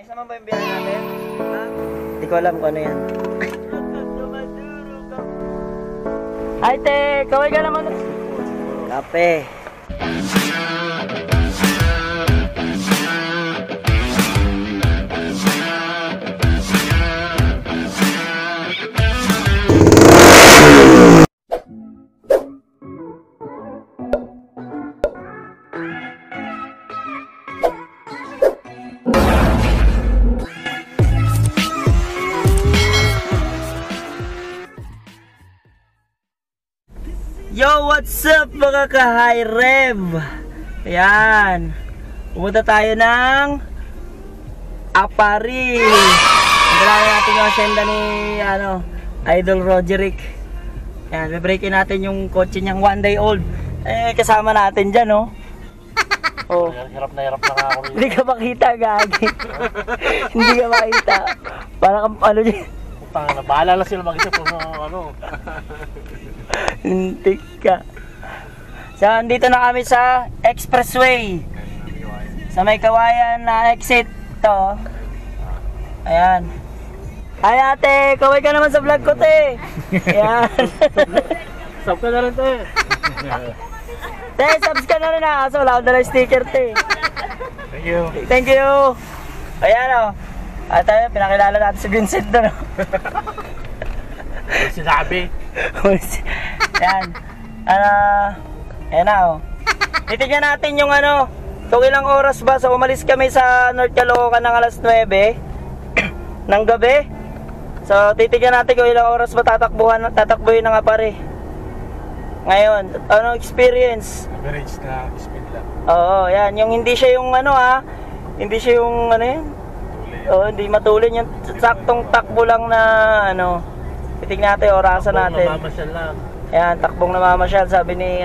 Ay, saan ba yung biyahe natin? Ha? Hindi ko alam kung ano yan. Ay, te! Kaway ka naman. Kape. Yo, what's up mga ka-high rev? Ayan, pumunta tayo ng Apari. Naglalagay natin yung asyenda ni Idol Roderick. Ayan, bibreakin natin yung kotse niyang 1 day old. Eh, kasama natin dyan, oh. Oh. Hirap na ako. Hindi ka makita, gagi. Hindi ka makita. Parang ano dyan. Putang na, bahala lang sila mag-isip kung ano. Hintik ka. So, andito na kami sa expressway. Sa may kawayan na exit to. Ayan. Ay ate, kaway ka naman sa vlog ko, te. Ayan. Sub ka na rin, te. Te, subs ka na rin ha. So, wala ko na sticker, te. Thank you. Thank you. Ayan o. At tayo, pinakilala natin si Vincent doon. Sinabi. Yan. Ayan na o. Titignan natin yung kung ilang oras ba. So umalis kami sa North Caloocan ng alas 9 ng gabi. So titignan natin kung ilang oras ba tatakbuhin ng Apari. Ngayon, anong experience? Average na speed lang. Oo, yan. Yung hindi siya yung hindi siya yung Oo, hindi matulin yung saktong takbo lang na titignan natin, orasan natin. Takbong namamasyal lang. Ayan, takbong namamasyal, sabi ni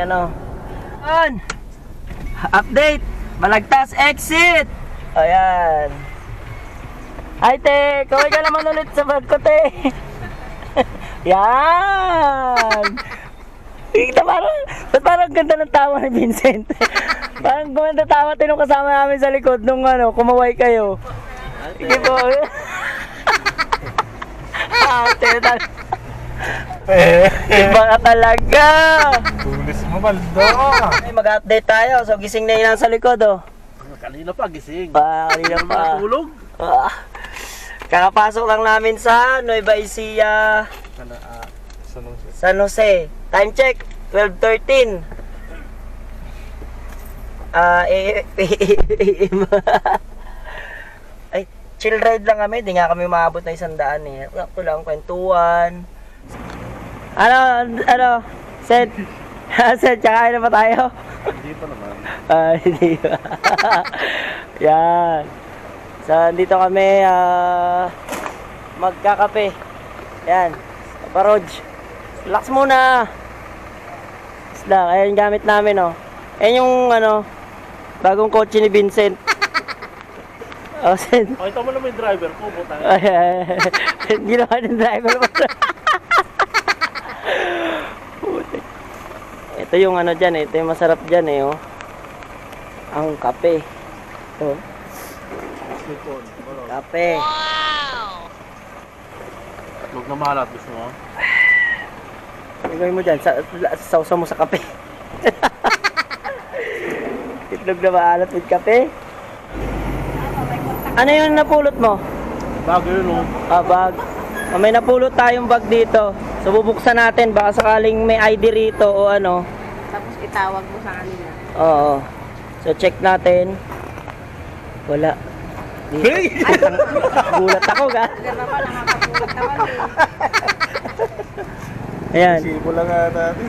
update! Balagtas exit! Ayan. Ay, te! Kaway ka naman ulit sa bag ko, te! Yan! Parang ganda ng tawa ni Vincent. Parang ganda tawa tinong kasama namin sa likod nung kumaway kayo. Sige po. Ate, iba ka talaga. Tulis mo, Baldo. Mag-update tayo. So, gising na yun sa likod, oh. Kanina pa, gising. Kanina pa. Matulog. Kakapasok lang namin sa Nueva Ecija, San Jose. Time check, 12:13. Ay, chill ride lang kami. Di nga kami maabot na 100 eh. Ito lang, kwentuhan. Seth? Seth, tsaka na pa tayo? Hindi pa naman. Hindi pa. Yan. So, dito kami magkakape. Yan. Paroj. Relax muna. Isla. Ayan yung gamit namin, oh. Ayan yung, bagong kotse ni Vincent. Oh, Seth. Pakita mo naman yung driver ko, butang. Ginawa ng driver mo. Ito yung dyan eh. Ito yung masarap dyan eh, oh. Ang kape. Ito. Kape. Wow! Huwag na malat, gusto mo? Gawin mo dyan, sausa mo sa kape. Itlog na maalat with kape. Ano yung napulot mo? Bag yun, oh. Bag. May napulot tayong bag dito. So bubuksan natin, baka sakaling may ID rito o Tapos itawag mo sa kanila. Oo. So check natin. Wala. Hey! Gulat ako, ga. Diyan naman, nakakagulat naman eh. Ayan. Sibo lang nga natin.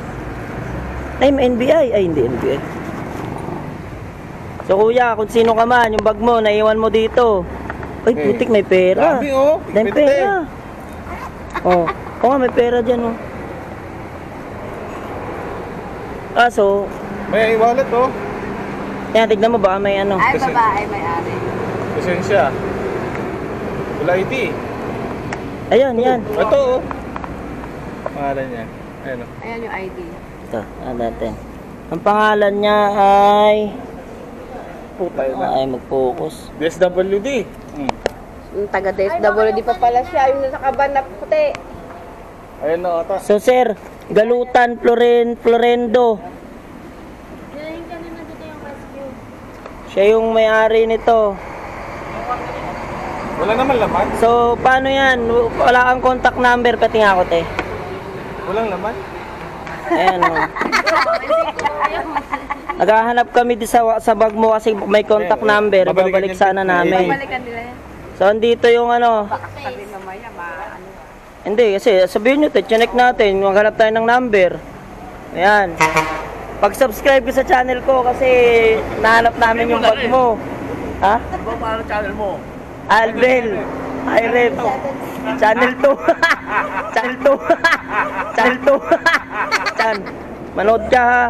Ay, may NBI. Ay, hindi NBI. So kuya, kung sino ka man, yung bag mo, naiwan mo dito. Ay, putik, may pera. Dami, oh. Dami pera. Oh. Oo nga, may pera dyan, oh. So, May wallet, oh. yan, tignan mo baka may Ay, babae, may-ari. Pasensya. Wala ID. Ayun, yan. Ito, oh. Pangalan niya. Ayan, oh. Ayan yung ID. Ito, natin. Ang pangalan niya ay... Putay na. Ay, mag-focus. DSWD. Yung taga DSWD pa pala siya. Yung nasa kaban na puti. Ayun na, ito. So sir, Galutan Florendo. Siya yung may-ari nito. Wala naman laman? So, paano yan? Wala kang contact number, pati nga ako, te. Walang laman? Ayan, o. Naghahanap kami sa bag mo kasi may contact number. Babalik sana namin. Balikan nila yan. So, andito yung ano. Sabi mamaya, ano. Hindi, kasi sabihin nyo, check natin. Maghanap tayo ng number. Ayan. Pag-subscribe ko sa channel ko kasi nahanap namin yung bag mo. Ha? Paano channel mo? Albel. Hi, Rep. Channel 2. Channel 2. Channel 2. Chan. Manood ka ha.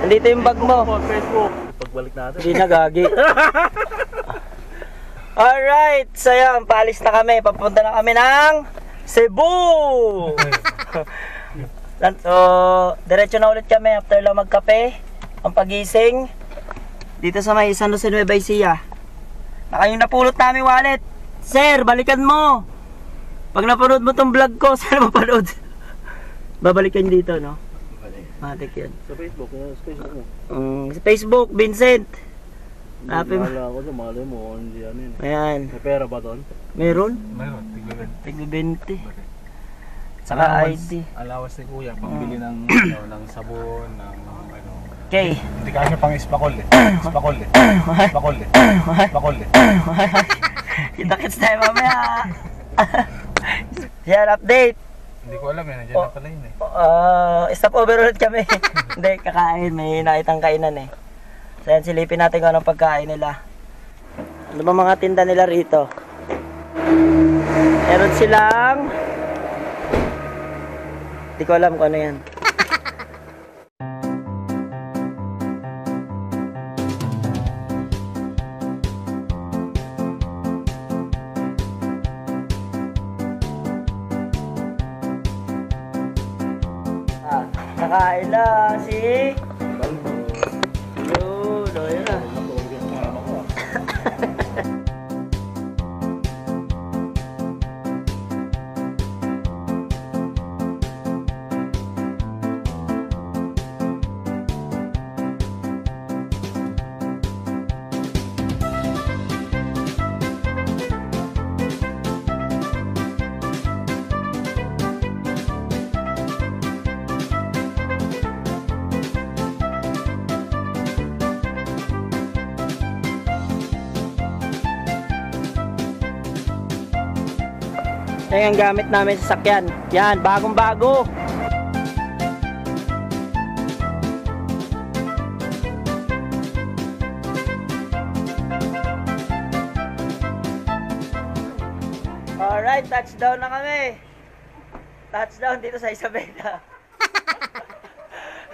Nandito yung bag mo. Facebook. Pagbalik natin. Hindi na gagi. Alright. So yan, paalis na kami. Papunta na kami ng Cebu. So, diretso na ulit kami after lang magkape. Ang pagising. Dito sa may San Jose Nueva Ecija. Naka yung napulot namin wallet. Sir, balikan mo. Pag napanood mo tong vlog ko, sana mapanood. Babalikan dito, no? Matik yan. Sa Facebook, sa Facebook mo. Sa Facebook, Vincent. Hanapin mo. Wala ako doon, malay mo, hindi ano yun. Ayan. May pera ba doon? Meron? Mayroon, tignan. Tiglo 20. Saka ID. Alawas ni Kuya, pambili ng, ng sabon, ng ano. Okay. Hindi kanya pang ispakol eh. Ispakol eh. Ispakol eh. Ispakol eh. Kita-kits tayo mamaya. Yan, update. Hindi ko alam eh, nandiyan na pala yun eh. Stop over ulit kami. Hindi, kakain. May nakitang kainan eh. So yan, silipin natin kung anong pagkain nila. Ano ba mga tinda nila rito? Meron silang... Hindi ko alam kung ano yan. Nakain na si... Lolo, yun na. Yan ang gamit namin sa sakyan. Yan, bagong bago. Alright, touchdown na kami. Touchdown dito sa Isabela.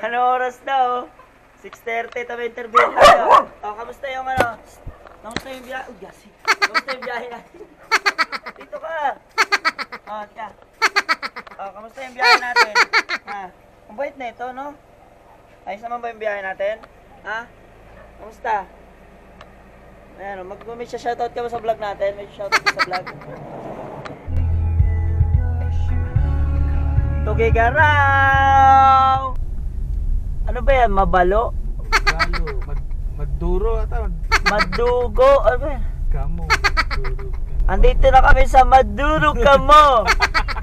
Ano oras na oh? 6:30, tabi interview tayo. Oh, kamusta yung ano? Kamusta yung biyahe? Oh, gasi. Kamusta yung biyahe natin? Dito ka. Oh, ka. Oh, kamusta yung biyahe natin? Ha? Ang bait na ito, no? Ayos naman ba yung biyahe natin? Ha? Kamusta? Ayan, may shoutout ka ba sa vlog natin? May shoutout ka sa vlog. Tugay ka raw! Ano ba yan? Mabalo? Lalo, maduro ata. Madugo? Ano ba yan? Kamo, maduro. Andito na kami sa Maduro Kamo.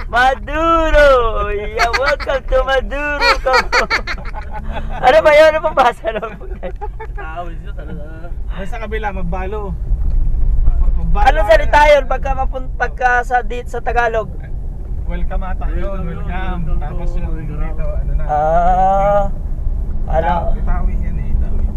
Maduro. Yeah, welcome to Maduro Kamo. Ano ba yun? Ano pang basa na? May sa kabila, magbalo. Ano salita yun pagka sa Tagalog? Welcome ata yun, welcome. Tapos yun, dito, ano na. Ano? Itawi yan eh, itawi.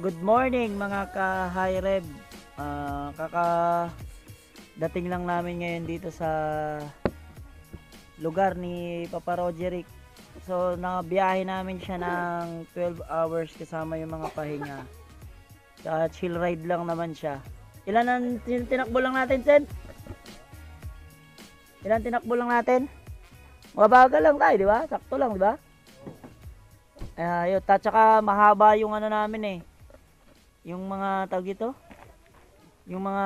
Good morning mga ka-high rev. Dating lang namin ngayon dito sa lugar ni Papa Roderick. So nabiyahe namin siya ng 12 hours kasama yung mga pahinga. Chill ride lang naman siya. Ilan ang tinakbo lang natin, Sen? Ilan tinakbo lang natin? Mabagal lang tayo, di ba? Sakto lang, di ba? Yun, tsaka mahaba yung ano namin eh. Yung mga tawag ito? Yung mga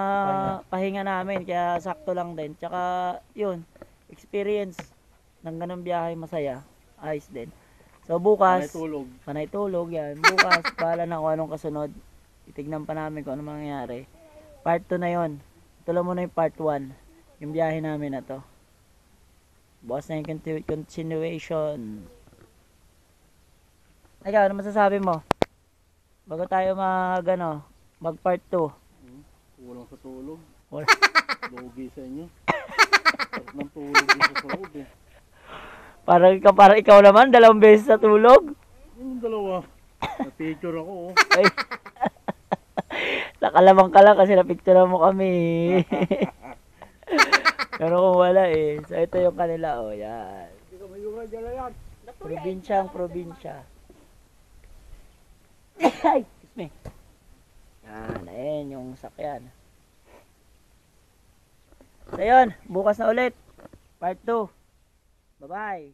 pahinga namin, kaya sakto lang din. Tsaka, yun, experience ng ganung biyahe masaya. Ayos din. So, bukas, panay tulog yan. Bukas, bahala na kung anong kasunod. Titignan pa namin kung anong mangyayari. Part 2 na yon. Ito lang muna yung part 1. Yung biyahe namin na to. Bukas na yung continuation. Ikaw, ano masasabi mo? Bago tayo mag part 2. Walang sa tulog. Wala. Lugi sa inyo. Sarap ng tulog dito sa loob eh. Parang ikaw naman, 2 beses sa tulog. Yung dalawa. Na-picture ako oh. Ay. Nakalamang ka lang kasi na-picture mo kami. Pero kung wala eh. So ito yung kanila oh, yan. Probinsyang probinsya. Ay, excuse me. Yan, ayan yung sakyan. So yun, bukas na ulit. Part 2. Bye-bye.